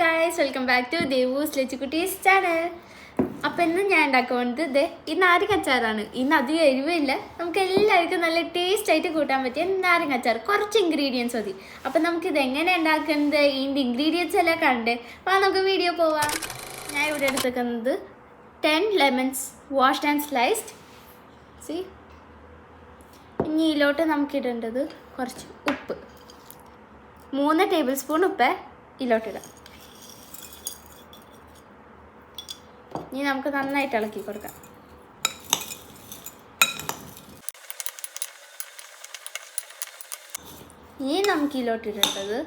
guys, welcome back to Devus Lechukutti's channel. അപ്പോൾ ഇന്ന് ഞാൻ ഉണ്ടാക്കാൻ പോകുന്നത് നാരങ്ങ അച്ചാറാണ്. ഇന്ന് അധികം എരിവില്ല, നമുക്ക് എല്ലാവർക്കും നല്ല ടേസ്റ്റ് ആയിട്ട് കൂട്ടാൻ പറ്റിയ നാരങ്ങ അച്ചാർ. കുറച്ച് ഇൻഗ്രീഡിയൻസ് മതി. അപ്പോൾ നമുക്കിത് എങ്ങനെ ഉണ്ടാക്കുന്നത്, ഇതിൻ്റെ ഇൻഗ്രീഡിയൻസ് എല്ലാം കണ്ട് അപ്പോൾ നമുക്ക് വീഡിയോ പോവാം. ഞാൻ ഇവിടെ എടുത്തേക്കുന്നത് 10 lemons washed and sliced. C, ഇനി ഇതിലോട്ട് നമുക്കിടേണ്ടത് കുറച്ച് ഉപ്പ്, 3 ടേബിൾ സ്പൂൺ ഉപ്പ് ഇതിലോട്ടിടാം. ഇനി നമുക്ക് നന്നായിട്ട് ഇളക്കി കൊടുക്കാം. ഇനി നമുക്ക് ഇതിലോട്ടിടേണ്ടത്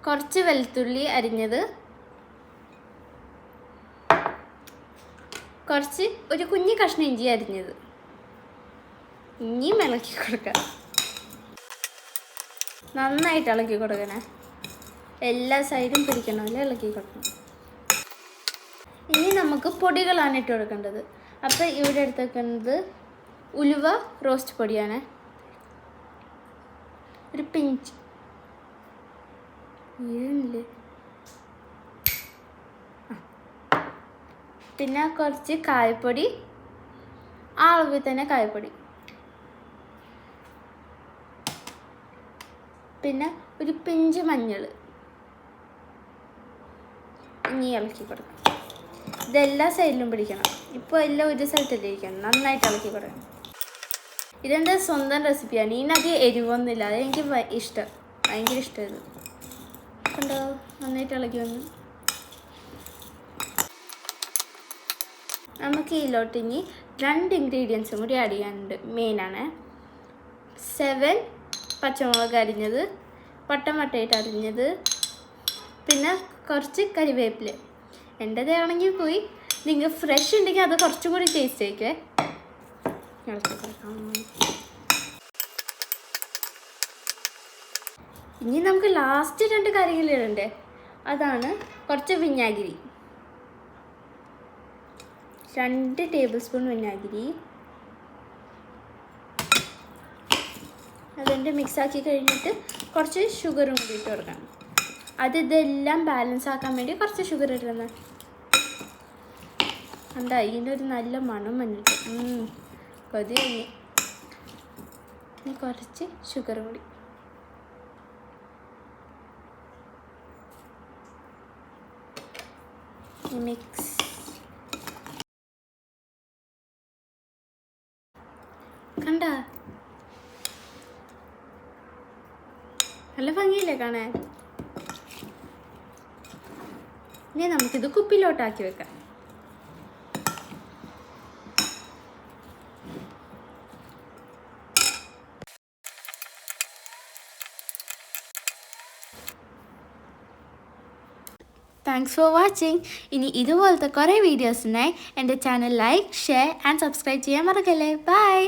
കുറച്ച് വെളുത്തുള്ളി അരിഞ്ഞത്, കുറച്ച് ഒരു കുഞ്ഞു കഷ്ണം ഇഞ്ചി അരിഞ്ഞത്. ഇനിയും ഇളക്കി കൊടുക്കാം. നന്നായിട്ട് ഇളക്കി കൊടുക്കണേ, എല്ലാ സൈഡും പിടിക്കണമല്ലോ ഇളക്കി കൊടുക്കണം. ഇനി നമുക്ക് പൊടികളാണ് ഇട്ട് കൊടുക്കേണ്ടത്. അപ്പോൾ ഇവിടെ എടുത്തേക്കുന്നത് ഉലുവ റോസ്റ്റ് പൊടിയാണ്, ഒരു പിഞ്ച് ഇല്ലേ, പിന്നെ കുറച്ച് കായപ്പൊടി, ആ അളവിൽ തന്നെ കായപ്പൊടി, പിന്നെ ഒരു പിഞ്ച് മഞ്ഞൾ. ഇനി ഇളക്കി കൊടുക്കണം. ഇതെല്ലാ സൈഡിലും പിടിക്കണം. ഇപ്പോൾ എല്ലാം ഒരു സ്ഥലത്തല്ലേ ഇരിക്കണം, നന്നായിട്ട് ഇളക്കി കൊടുക്കണം. ഇതെൻ്റെ സ്വന്തം റെസിപ്പിയാണ്. ഇതിനത് എരിവൊന്നുമില്ല, അതെനിക്ക് ഇഷ്ടം, ഭയങ്കര ഇഷ്ടം. ഇത് കണ്ടോ, നന്നായിട്ട് ഇളക്കി വന്നു. നമുക്ക് ഇതിലോട്ട് ഇനി 2 ഇൻഗ്രീഡിയൻസും കൂടി ആഡ് ചെയ്യാനുണ്ട്. മെയിനാണ് 7 പച്ചമുളക് അരിഞ്ഞത്, വട്ടമായിട്ട് അരിഞ്ഞത്, പിന്നെ കുറച്ച് കരിവേപ്പില. എൻ്റെതാണെങ്കിൽ പോയി, നിങ്ങൾ ഫ്രഷ് ഉണ്ടെങ്കിൽ അത് കുറച്ചും കൂടി ടേസ്റ്റ് ആയിക്കേ. ഇനി നമുക്ക് ലാസ്റ്റ് 2 കാര്യങ്ങളിടണ്ടേ, അതാണ് കുറച്ച് വിനാഗിരി, 2 ടേബിൾ സ്പൂൺ വിനാഗിരി. അതിൻ്റെ മിക്സാക്കി കഴിഞ്ഞിട്ട് കുറച്ച് ഷുഗറും കൂടി ഇട്ട് കൊടുക്കണം. ഇതെല്ലാം ബാലൻസ് ആക്കാൻ വേണ്ടി കുറച്ച് ഷുഗർ ഇടുന്നത്. എന്താ ഇതിൻ്റെ ഒരു നല്ല മണം വന്നിട്ട് കൊതി കഴിഞ്ഞ്. ഇനി കുറച്ച് ഷുഗർ കൂടി. മിക്സ്. കണ്ട, നല്ല ഭംഗിയില്ലേ കാണാൻ. ഇനി നമുക്കിത് കുപ്പിയിലോട്ടാക്കി വെക്കാം. Thanks for watching. ഇനി ഇതുപോലത്തെ കുറേ വീഡിയോസിനായി എൻ്റെ channel like, share and subscribe ചെയ്യാൻ മറക്കല്ലേ. ബൈ.